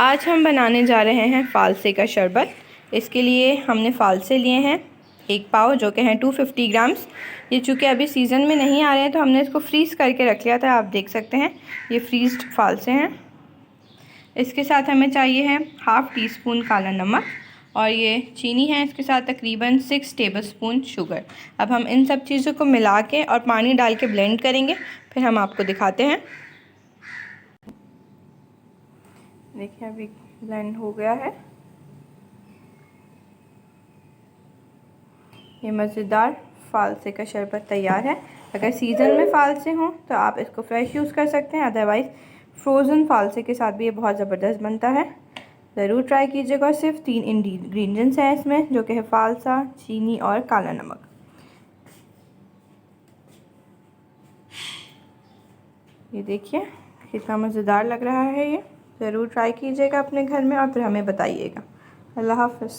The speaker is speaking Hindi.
आज हम बनाने जा रहे हैं फ़ालसे का शरबत। इसके लिए हमने फ़ालसे लिए हैं 1 पाव, जो कि हैं 250 ग्राम्स। ये चूँकि अभी सीज़न में नहीं आ रहे हैं तो हमने इसको फ्रीज़ करके रख लिया था। आप देख सकते हैं ये फ्रीज़्ड फ़ालसे हैं। इसके साथ हमें चाहिए है हाफ़ टी स्पून काला नमक और ये चीनी है। इसके साथ तकरीबन 6 टेबलस्पून शुगर। अब हम इन सब चीज़ों को मिला के और पानी डाल के ब्लेंड करेंगे, फिर हम आपको दिखाते हैं। देखिए अभी ब्लेंड हो गया है। ये मज़ेदार फ़ालसे का शरबत तैयार है। अगर सीज़न में फ़ालसे हों तो आप इसको फ्रेश यूज़ कर सकते हैं, अदरवाइज़ फ्रोज़न फ़ालसे के साथ भी ये बहुत ज़बरदस्त बनता है। ज़रूर ट्राई कीजिएगा। और सिर्फ 3 इंग्रेडिएंट्स हैं इसमें, जो कि है फ़ालसा, चीनी और काला नमक। ये देखिए कितना मज़ेदार लग रहा है। ये ज़रूर ट्राई कीजिएगा अपने घर में और फिर हमें बताइएगा। अल्लाह हाफ़िज़।